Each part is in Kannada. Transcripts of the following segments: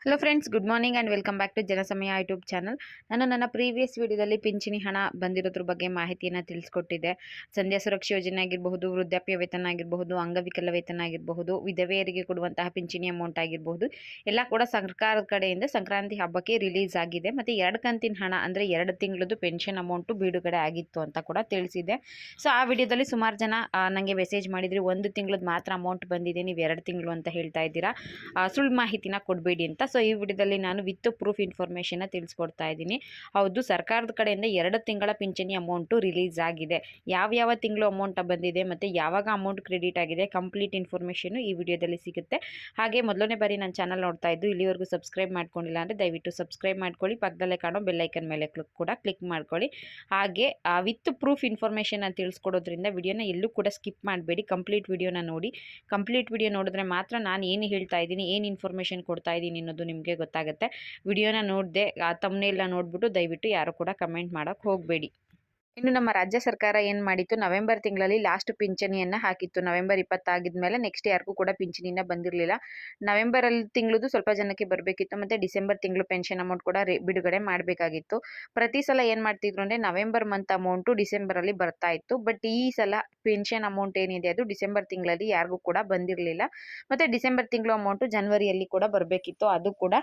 Hello friends, good morning and welcome back to ಜನಸಮಯ ಯೂಟ್ಯೂಬ್ ಚಾನಲ್. ನಾನು ನನ್ನ ಪ್ರೀವಿಯಸ್ ವಿಡಿಯೋದಲ್ಲಿ ಪಿಂಚಣಿ ಹಣ ಬಂದಿರೋದ್ರ ಬಗ್ಗೆ ಮಾಹಿತಿಯನ್ನು ತಿಳಿಸ್ಕೊಟ್ಟಿದ್ದೆ. ಸಂಧ್ಯಾ ಸುರಕ್ಷಾ ಯೋಜನೆ ಆಗಿರಬಹುದು, ವೃದ್ಧಾಪ್ಯ ವೇತನ ಆಗಿರಬಹುದು, ಅಂಗವಿಕಲ ವೇತನ ಆಗಿರಬಹುದು, ವಿಧವೆಯರಿಗೆ ಕೊಡುವಂತಹ ಪಿಂಚಣಿ ಅಮೌಂಟ್ ಆಗಿರಬಹುದು, ಎಲ್ಲ ಕೂಡ ಸರ್ಕಾರದ ಕಡೆಯಿಂದ ಸಂಕ್ರಾಂತಿ ಹಬ್ಬಕ್ಕೆ ರಿಲೀಸ್ ಆಗಿದೆ. ಮತ್ತು 2 ಕಂತಿನ ಹಣ ಅಂದರೆ 2 ತಿಂಗಳದ್ದು ಪೆನ್ಷನ್ ಅಮೌಂಟು ಬಿಡುಗಡೆ ಆಗಿತ್ತು ಅಂತ ಕೂಡ ತಿಳಿಸಿದೆ. ಸೊ ಆ ವಿಡಿಯೋದಲ್ಲಿ ಸುಮಾರು ಜನ ನನಗೆ ಮೆಸೇಜ್ ಮಾಡಿದ್ರಿ, 1 ತಿಂಗಳದ್ದು ಮಾತ್ರ ಅಮೌಂಟ್ ಬಂದಿದೆ, ನೀವು 2 ತಿಂಗಳು ಅಂತ ಹೇಳ್ತಾ ಇದ್ದೀರಾ, ಸುಳ್ಳು ಮಾಹಿತಿನ ಕೊಡಬೇಡಿ ಅಂತ. ಸೊ ಈ ವಿಡಿಯೋದಲ್ಲಿ ನಾನು ವಿತ್ ಪ್ರೂಫ್ ಇನ್ಫಾರ್ಮೇಷನ್ ತಿಳಿಸ್ಕೊಡ್ತಾ ಇದ್ದೀನಿ. ಹೌದು, ಸರ್ಕಾರದ ಕಡೆಯಿಂದ 2 ತಿಂಗಳ ಪಿಂಚಣಿ ಅಮೌಂಟು ರಿಲೀಸ್ ಆಗಿದೆ. ಯಾವ ತಿಂಗಳು ಅಮೌಂಟ್ ಬಂದಿದೆ ಮತ್ತು ಯಾವಾಗ ಅಮೌಂಟ್ ಕ್ರೆಡಿಟ್ ಆಗಿದೆ, ಕಂಪ್ಲೀಟ್ ಇನ್ಫಾರ್ಮೇಷನು ಈ ವಿಡಿಯೋದಲ್ಲಿ ಸಿಗುತ್ತೆ. ಹಾಗೆ ಮೊದಲನೇ ಬಾರಿ ನನ್ನ ಚಾನಲ್ ನೋಡ್ತಾ ಇದ್ದು ಇಲ್ಲಿವರೆಗೂ ಸಬ್ಸ್ಕ್ರೈಬ್ ಮಾಡ್ಕೊಂಡಿಲ್ಲ ಅಂದರೆ ದಯವಿಟ್ಟು ಸಬ್ಸ್ಕ್ರೈಬ್ ಮಾಡ್ಕೊಳ್ಳಿ, ಪಕ್ಕದಲ್ಲೇ ಕಾಣೋ ಬೆಲ್ಲೈಕನ್ ಮೇಲೆ ಕ್ಲಿಕ್ ಮಾಡ್ಕೊಳ್ಳಿ. ಹಾಗೆ ವಿತ್ ಪ್ರೂಫ್ ಇನ್ಫಾರ್ಮೇಷನ್ ಅಂತ ತಿಳಿಸ್ಕೊಡೋದ್ರಿಂದ ವಿಡಿಯೋನ ಎಲ್ಲೂ ಕೂಡ ಸ್ಕಿಪ್ ಮಾಡಬೇಡಿ, ಕಂಪ್ಲೀಟ್ ವಿಡಿಯೋನ ನೋಡಿ. ಕಂಪ್ಲೀಟ್ ವಿಡಿಯೋ ನೋಡಿದ್ರೆ ಮಾತ್ರ ನಾನು ಏನು ಹೇಳ್ತಾ ಇದ್ದೀನಿ, ಏನು ಇನ್ಫಾರ್ಮೇಷನ್ ಕೊಡ್ತಾ ಇದ್ದೀನಿ ಅನ್ನೋದು ನಿಮಗೆ ಗೊತ್ತಾಗುತ್ತೆ. ವಿಡಿಯೋನ ನೋಡದೆ ತಮ್ನೇಲ್ನ ನೋಡಿಬಿಟ್ಟು ದಯವಿಟ್ಟು ಯಾರು ಕೂಡ ಕಮೆಂಟ್ ಮಾಡೋಕ್ಕೆ ಹೋಗಬೇಡಿ. ಇನ್ನು ನಮ್ಮ ರಾಜ್ಯ ಸರ್ಕಾರ ಏನು ಮಾಡಿತ್ತು, ನವೆಂಬರ್ ತಿಂಗಳಲ್ಲಿ ಲಾಸ್ಟ್ ಪಿಂಚಣಿಯನ್ನು ಹಾಕಿತ್ತು. ನವೆಂಬರ್ 20 ಆಗಿದ್ಮೇಲೆ ನೆಕ್ಸ್ಟ್ ಯಾರಿಗೂ ಕೂಡ ಪಿಂಚಣಿನ ಬಂದಿರಲಿಲ್ಲ. ನವೆಂಬರಲ್ಲಿ ತಿಂಗಳದು ಸ್ವಲ್ಪ ಜನಕ್ಕೆ ಬರಬೇಕಿತ್ತು, ಮತ್ತು ಡಿಸೆಂಬರ್ ತಿಂಗಳು ಪೆನ್ಷನ್ ಅಮೌಂಟ್ ಕೂಡ ಬಿಡುಗಡೆ ಮಾಡಬೇಕಾಗಿತ್ತು. ಪ್ರತಿ ಸಲ ಏನು ಮಾಡ್ತಿದ್ರು ಅಂದರೆ ನವೆಂಬರ್ ಮಂತ್ ಅಮೌಂಟು ಡಿಸೆಂಬರಲ್ಲಿ ಬರ್ತಾ ಇತ್ತು. ಬಟ್ ಈ ಸಲ ಪೆನ್ಷನ್ ಅಮೌಂಟ್ ಏನಿದೆ ಅದು ಡಿಸೆಂಬರ್ ತಿಂಗಳಲ್ಲಿ ಯಾರಿಗೂ ಕೂಡ ಬಂದಿರಲಿಲ್ಲ. ಮತ್ತು ಡಿಸೆಂಬರ್ ತಿಂಗಳು ಅಮೌಂಟು ಜನವರಿಯಲ್ಲಿ ಕೂಡ ಬರಬೇಕಿತ್ತು, ಅದು ಕೂಡ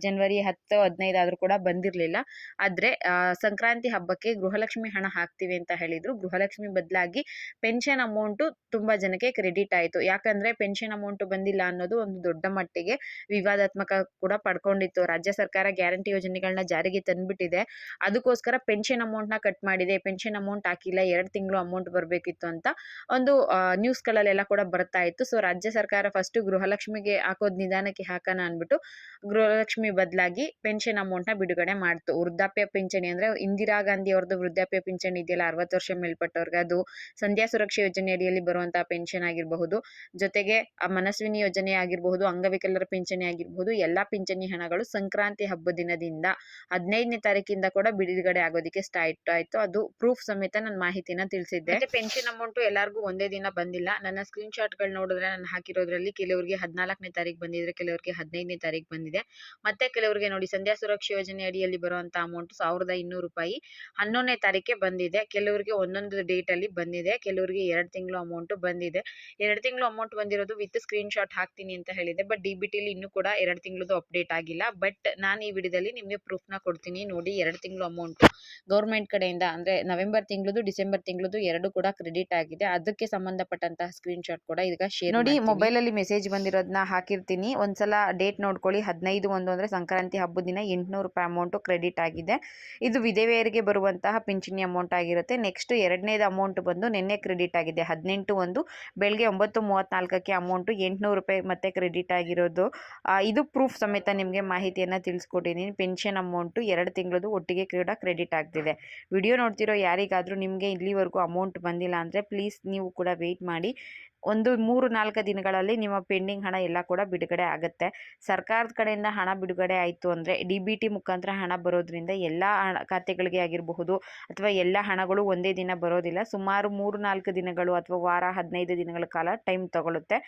ಜನವರಿ 10, 15 ಆದರೂ ಕೂಡ ಬಂದಿರಲಿಲ್ಲ. ಆದರೆ ಸಂಕ್ರಾಂತಿ ಹಬ್ಬಕ್ಕೆ ಗೃಹಲಕ್ಷ್ಮಿ ಹಣ ಹಾಕ್ತೀವಿ ಅಂತ ಹೇಳಿದ್ರು. ಗೃಹಲಕ್ಷ್ಮಿ ಬದಲಾಗಿ ಪೆನ್ಷನ್ ಅಮೌಂಟು ತುಂಬ ಜನಕ್ಕೆ ಕ್ರೆಡಿಟ್ ಆಯಿತು. ಯಾಕಂದರೆ ಪೆನ್ಷನ್ ಅಮೌಂಟು ಬಂದಿಲ್ಲ ಅನ್ನೋದು ಒಂದು ದೊಡ್ಡ ಮಟ್ಟಿಗೆ ವಿವಾದಾತ್ಮಕ ಕೂಡ ಪಡ್ಕೊಂಡಿತ್ತು. ರಾಜ್ಯ ಸರ್ಕಾರ ಗ್ಯಾರಂಟಿ ಯೋಜನೆಗಳನ್ನ ಜಾರಿಗೆ ತಂದುಬಿಟ್ಟಿದೆ, ಅದಕ್ಕೋಸ್ಕರ ಪೆನ್ಷನ್ ಅಮೌಂಟ್ನ ಕಟ್ ಮಾಡಿದೆ, ಪೆನ್ಷನ್ ಅಮೌಂಟ್ ಹಾಕಿಲ್ಲ, 2 ತಿಂಗಳು ಅಮೌಂಟ್ ಬರಬೇಕಿತ್ತು ಅಂತ ಒಂದು ನ್ಯೂಸ್ಗಳಲ್ಲೆಲ್ಲ ಕೂಡ ಬರ್ತಾ ಇತ್ತು. ಸೊ ರಾಜ್ಯ ಸರ್ಕಾರ ಫಸ್ಟು ಗೃಹಲಕ್ಷ್ಮಿಗೆ ಹಾಕೋದು ನಿಧಾನಕ್ಕೆ ಹಾಕೋಣ ಅಂದ್ಬಿಟ್ಟು ಗೃಹಲಕ್ಷ್ಮಿ ಬದಲಾಗಿ ಪೆನ್ಷನ್ ಅಮೌಂಟ್ನ ಬಿಡುಗಡೆ ಮಾಡ್ತು. ವೃದ್ಧಾಪ್ಯ ಪಿಂಚಣಿ ಅಂದರೆ ಇಂದಿರಾ ಗಾಂಧಿ ಅವ್ರದ್ದು ವೃದ್ಧಾಪ್ಯ ಪಿಂಚಣಿ ಇದೆಯಲ್ಲ, 60 ವರ್ಷ ಮೇಲ್ಪಟ್ಟವ್ರಿಗೆ, ಅದು ಸಂಧ್ಯಾ ಸುರಕ್ಷಾ ಯೋಜನೆ ಅಡಿಯಲ್ಲಿ ಬರುವಂತಹ ಪೆನ್ಷನ್ ಆಗಿರಬಹುದು, ಜೊತೆಗೆ ಮನಸ್ವಿನಿ ಯೋಜನೆ ಆಗಿರಬಹುದು, ಅಂಗವಿಕಲರ ಪಿಂಚಣಿ ಆಗಿರಬಹುದು, ಎಲ್ಲ ಪಿಂಚಣಿ ಹಣಗಳು ಸಂಕ್ರಾಂತಿ ಹಬ್ಬ ದಿನದಿಂದ 15ನೇ ತಾರೀಕಿಂದ ಕೂಡ ಬಿಡುಗಡೆ ಆಗೋದಕ್ಕೆ ಸ್ಟಾರ್ಟ್ ಆಯಿತು. ಅದು ಪ್ರೂಫ್ ಸಮೇತ ನನ್ನ ಮಾಹಿತಿನ ತಿಳಿಸಿದ್ದೆ. ಪೆನ್ಷನ್ ಅಮೌಂಟು ಎಲ್ಲರಿಗೂ ಒಂದೇ ದಿನ ಬಂದಿಲ್ಲ. ನನ್ನ ಸ್ಕ್ರೀನ್ ಶಾಟ್ಗಳು ನೋಡಿದ್ರೆ ನಾನು ಹಾಕಿರೋದ್ರಲ್ಲಿ ಕೆಲವರಿಗೆ 14ನೇ ತಾರೀಕು ಬಂದಿದ್ರೆ, ಕೆಲವರಿಗೆ 15ನೇ ತಾರೀಕು ಬಂದಿದೆ. ಮತ್ತೆ ಕೆಲವರಿಗೆ ನೋಡಿ, ಸಂಧ್ಯಾ ಸುರಕ್ಷಾ ಯೋಜನೆ ಅಡಿಯಲ್ಲಿ ಬರುವಂತಹ ಅಮೌಂಟ್ 1200 ರೂಪಾಯಿ 11ನೇ ತಾರೀಕೆ ಬಂದಿದೆ. ಕೆಲವರಿಗೆ ಒಂದೊಂದು ಡೇಟ್ ಅಲ್ಲಿ ಬಂದಿದೆ, ಕೆಲವರಿಗೆ 2 ತಿಂಗಳು ಅಮೌಂಟ್ ಬಂದಿದೆ. 2 ತಿಂಗಳು ಅಮೌಂಟ್ ಬಂದಿರೋದು ವಿತ್ ಸ್ಕ್ರೀನ್ ಶಾಟ್ ಹಾಕ್ತೀನಿ ಅಂತ ಹೇಳಿದೆ. ಬಟ್ DBTಲಿ ಇನ್ನೂ ಕೂಡ 2 ತಿಂಗಳದು ಅಪ್ಡೇಟ್ ಆಗಿಲ್ಲ. ಬಟ್ ನಾನು ಈ ವಿಡಿಯೋದಲ್ಲಿ ನಿಮಗೆ ಪ್ರೂಫ್ನ ಕೊಡ್ತೀನಿ ನೋಡಿ. 2 ತಿಂಗಳು ಅಮೌಂಟ್ ಗೌರ್ಮೆಂಟ್ ಕಡೆಯಿಂದ ಅಂದರೆ ನವೆಂಬರ್ ತಿಂಗಳದು, ಡಿಸೆಂಬರ್ ತಿಂಗಳದು 2 ಕೂಡ ಕ್ರೆಡಿಟ್ ಆಗಿದೆ. ಅದಕ್ಕೆ ಸಂಬಂಧಪಟ್ಟಂತಹ ಸ್ಕ್ರೀನ್ ಶಾಟ್ ಕೂಡ ಈಗ ಶೇರ್ ನೋಡಿ. ಮೊಬೈಲಲ್ಲಿ ಮೆಸೇಜ್ ಬಂದಿರೋದನ್ನ ಹಾಕಿರ್ತೀನಿ, ಒಂದ್ಸಲ ಡೇಟ್ ನೋಡ್ಕೊಳ್ಳಿ. 15/1 ಅಂದರೆ ಸಂಕ್ರಾಂತಿ ಹಬ್ಬದ ದಿನ 800 ರೂಪಾಯಿ ಅಮೌಂಟು ಕ್ರೆಡಿಟ್ ಆಗಿದೆ. ಇದು ವಿಧವೆಯರಿಗೆ ಬರುವಂತಹ ಪಿಂಚಣಿ ಅಮೌಂಟ್ ಆಗಿರುತ್ತೆ. ನೆಕ್ಸ್ಟ್ 2ನೇದು ಅಮೌಂಟ್ ಬಂದು ನಿನ್ನೆ ಕ್ರೆಡಿಟ್ ಆಗಿದೆ. 18/1 ಬೆಳಗ್ಗೆ 9:34ಕ್ಕೆ ಅಮೌಂಟು 800 ರೂಪಾಯಿ ಮತ್ತೆ ಕ್ರೆಡಿಟ್ ಆಗಿರೋದು. ಇದು ಪ್ರೂಫ್ ಸಮೇತ ನಿಮಗೆ ಮಾಹಿತಿಯನ್ನು ತಿಳಿಸ್ಕೊಟ್ಟಿದ್ದೀನಿ. ಪೆನ್ಷನ್ ಅಮೌಂಟು 2 ತಿಂಗಳದು ಒಟ್ಟಿಗೆ ಕೂಡ ಕ್ರೆಡಿಟ್ ಆಗ್ತಿದೆ. ವಿಡಿಯೋ ನೋಡ್ತಿರೋ ಯಾರಿಗಾದರೂ ನಿಮಗೆ ಇಲ್ಲಿವರೆಗೂ ಅಮೌಂಟ್ ಬಂದಿಲ್ಲ ಅಂದರೆ ಪ್ಲೀಸ್ ನೀವು ಕೂಡ ವೆಯ್ಟ್ ಮಾಡಿ. ಒಂದು 3-4 ದಿನಗಳಲ್ಲಿ ನಿಮ್ಮ ಪೆಂಡಿಂಗ್ ಹಣ ಎಲ್ಲ ಕೂಡ ಬಿಡುಗಡೆ ಆಗುತ್ತೆ. ಸರ್ಕಾರದ ಕಡೆಯಿಂದ ಹಣ ಬಿಡುಗಡೆ ಆಯಿತು ಅಂದರೆ DBT ಮುಖಾಂತರ ಹಣ ಬರೋದ್ರಿಂದ ಎಲ್ಲ ಖಾತೆಗಳಿಗೆ ಆಗಿರಬಹುದು ಅಥವಾ ಎಲ್ಲ ಹಣಗಳು ಒಂದೇ ದಿನ ಬರೋದಿಲ್ಲ. ಸುಮಾರು 3-4 ದಿನಗಳು ಅಥವಾ ವಾರ 15 ದಿನಗಳ ಕಾಲ ಟೈಮ್ ತಗೊಳುತ್ತೆ.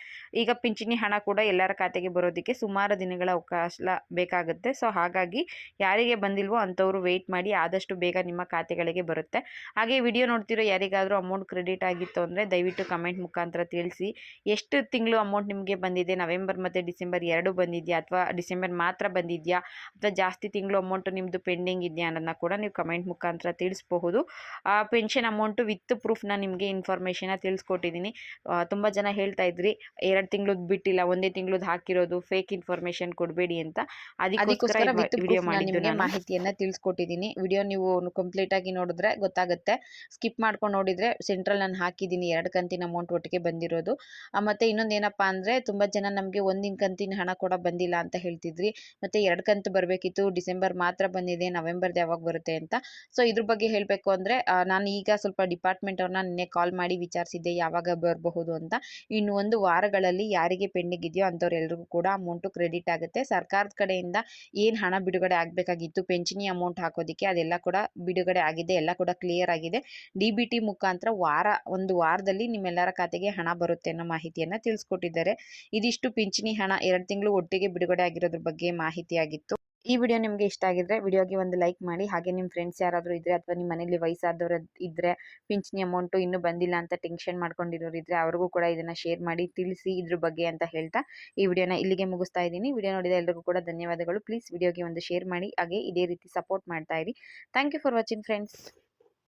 ಈಗ ಪಿಂಚಣಿ ಹಣ ಕೂಡ ಎಲ್ಲರ ಖಾತೆಗೆ ಬರೋದಕ್ಕೆ ಸುಮಾರು ದಿನಗಳ ಅವಕಾಶ ಬೇಕಾಗುತ್ತೆ. ಸೊ ಹಾಗಾಗಿ ಯಾರಿಗೆ ಬಂದಿಲ್ವೋ ಅಂಥವರು ವೆಯ್ಟ್ ಮಾಡಿ, ಆದಷ್ಟು ಬೇಗ ನಿಮ್ಮ ಖಾತೆಗಳಿಗೆ ಬರುತ್ತೆ. ಹಾಗೆ ವಿಡಿಯೋ ನೋಡ್ತಿರೋ ಯಾರಿಗಾದರೂ ಅಮೌಂಟ್ ಕ್ರೆಡಿಟ್ ಆಗಿತ್ತು ಅಂದರೆ ದಯವಿಟ್ಟು ಕಮೆಂಟ್ ಮುಖಾಂತರ ತಿಳಿಸಿ. ಎಷ್ಟು ತಿಂಗಳು ಅಮೌಂಟ್ ನಿಮಗೆ ಬಂದಿದೆ, ನವೆಂಬರ್ ಮತ್ತು ಡಿಸೆಂಬರ್ 2 ಬಂದಿದೆಯಾ ಅಥವಾ ಡಿಸೆಂಬರ್ ಮಾತ್ರ ಬಂದಿದೆಯಾ ಅಥವಾ ಜಾಸ್ತಿ ತಿಂಗಳು ಅಮೌಂಟು ನಿಮ್ಮದು ಪೆಂಡಿಂಗ್ ಇದೆಯಾ ಅನ್ನೋದನ್ನ ಕೂಡ ನೀವು ಕಮೆಂಟ್ ಮುಖಾಂತರ ತಿಳಿಸಬಹುದು. ಪೆನ್ಷನ್ ಅಮೌಂಟು ವಿತ್ ಪ್ರೂಫ್ನ ನಿಮಗೆ ಇನ್ಫಾರ್ಮೇಷನ್ನ ತಿಳಿಸ್ಕೊಟ್ಟಿದ್ದೀನಿ. ತುಂಬ ಜನ ಹೇಳ್ತಾ ಇದ್ರಿ 2 ತಿಂಗಳದ್ದು ಬಿಟ್ಟಿಲ್ಲ, ಒಂದೇ ತಿಂಗಳದ್ದು ಹಾಕಿರೋದು, ಫೇಕ್ ಇನ್ಫಾರ್ಮೇಷನ್ ಕೊಡಬೇಡಿ ಅಂತ. ಅದಕ್ಕೋಸ್ಕರ ವಿತ್ ವಿಡಿಯೋ ಮಾಡಿದ್ದು ನಾನು ಮಾಹಿತಿಯನ್ನು ತಿಳಿಸ್ಕೊಟ್ಟಿದ್ದೀನಿ. ವಿಡಿಯೋ ನೀವು ಕಂಪ್ಲೀಟಾಗಿ ನೋಡಿದ್ರೆ ಗೊತ್ತಾಗುತ್ತೆ. ಸ್ಕಿಪ್ ಮಾಡ್ಕೊಂಡು ನೋಡಿದರೆ ಸೆಂಟ್ರಲ್ ನಾನು ಹಾಕಿದ್ದೀನಿ 2 ಕಂತಿನ ಅಮೌಂಟ್ ಒಟ್ಟಿಗೆ ಬಂದಿರೋದು. ಮತ್ತು ಇನ್ನೊಂದು ಏನಪ್ಪ ಅಂದರೆ ತುಂಬ ಜನ ನಮಗೆ 1 ಕಂತಿನ ಹಣ ಕೂಡ ಬಂದಿಲ್ಲ ಅಂತ ಹೇಳ್ತಿದ್ರಿ, ಮತ್ತು 2 ಕಂತು ಬರಬೇಕಿತ್ತು, ಡಿಸೆಂಬರ್ ಮಾತ್ರ ಬಂದಿದೆ, ನವೆಂಬರ್ದು ಯಾವಾಗ ಬರುತ್ತೆ ಅಂತ. ಸೊ ಇದ್ರ ಬಗ್ಗೆ ಹೇಳಬೇಕು ಅಂದರೆ ನಾನು ಈಗ ಸ್ವಲ್ಪ ಡಿಪಾರ್ಟ್ಮೆಂಟ್ ಅವ್ರನ್ನ ನಿನ್ನೆ ಕಾಲ್ ಮಾಡಿ ವಿಚಾರಿಸಿದ್ದೆ ಯಾವಾಗ ಬರಬಹುದು ಅಂತ. ಇನ್ನು 1 ವಾರಗಳಲ್ಲಿ ಯಾರಿಗೆ ಪೆಂಡಿಂಗ್ ಇದೆಯೋ ಅಂಥವ್ರೆಲ್ರಿಗೂ ಕೂಡ ಅಮೌಂಟು ಕ್ರೆಡಿಟ್ ಆಗುತ್ತೆ. ಸರ್ಕಾರದ ಕಡೆಯಿಂದ ಏನು ಹಣ ಬಿಡುಗಡೆ ಆಗಬೇಕಾಗಿತ್ತು ಪೆನ್ಷನಿ ಅಮೌಂಟ್ ಹಾಕೋದಕ್ಕೆ ಅದೆಲ್ಲ ಕೂಡ ಬಿಡುಗಡೆ ಆಗಿದೆ, ಎಲ್ಲ ಕೂಡ ಕ್ಲಿಯರ್ ಆಗಿದೆ. DBT ಮುಖಾಂತರ ಒಂದು ವಾರದಲ್ಲಿ ನಿಮ್ಮೆಲ್ಲರ ಖಾತೆಗೆ ಹಣ ಬರುತ್ತೆ ಅನ್ನೋ ಮಾಹಿತಿಯನ್ನು ತಿಳಿಸ್ಕೊಟ್ಟಿದ್ದಾರೆ. ಇದಿಷ್ಟು ಪಿಂಚಣಿ ಹಣ 2 ತಿಂಗಳು ಒಟ್ಟಿಗೆ ಬಿಡುಗಡೆ ಆಗಿರೋದ್ರ ಬಗ್ಗೆ ಮಾಹಿತಿಯಾಗಿತ್ತು. ಈ ವಿಡಿಯೋ ನಿಮಗೆ ಇಷ್ಟ ಆಗಿದ್ರೆ ವಿಡಿಯೋಗೆ ಒಂದು ಲೈಕ್ ಮಾಡಿ. ಹಾಗೆ ನಿಮ್ಮ ಫ್ರೆಂಡ್ಸ್ ಯಾರಾದರೂ ಇದ್ದರೆ ಅಥವಾ ನಿಮ್ಮ ಮನೇಲಿ ವಯಸ್ಸಾದವರು ಇದ್ದರೆ ಪಿಂಚಣಿ ಅಮೌಂಟು ಇನ್ನೂ ಬಂದಿಲ್ಲ ಅಂತ ಟೆನ್ಷನ್ ಮಾಡ್ಕೊಂಡಿರೋರು ಇದ್ದರೆ ಅವ್ರಿಗೂ ಕೂಡ ಇದನ್ನು ಶೇರ್ ಮಾಡಿ ತಿಳಿಸಿ ಇದ್ರ ಬಗ್ಗೆ ಅಂತ ಹೇಳ್ತಾ ಈ ವಿಡಿಯೋನ ಇಲ್ಲಿಗೆ ಮುಗಿಸ್ತಾ ಇದ್ದೀನಿ. ವಿಡಿಯೋ ನೋಡಿದ ಎಲ್ಲರಿಗೂ ಕೂಡ ಧನ್ಯವಾದಗಳು. ಪ್ಲೀಸ್ ವಿಡಿಯೋಗೆ ಒಂದು ಶೇರ್ ಮಾಡಿ. ಹಾಗೆ ಇದೇ ರೀತಿ ಸಪೋರ್ಟ್ ಮಾಡ್ತಾ ಇರಿ. Thank you for watching friends.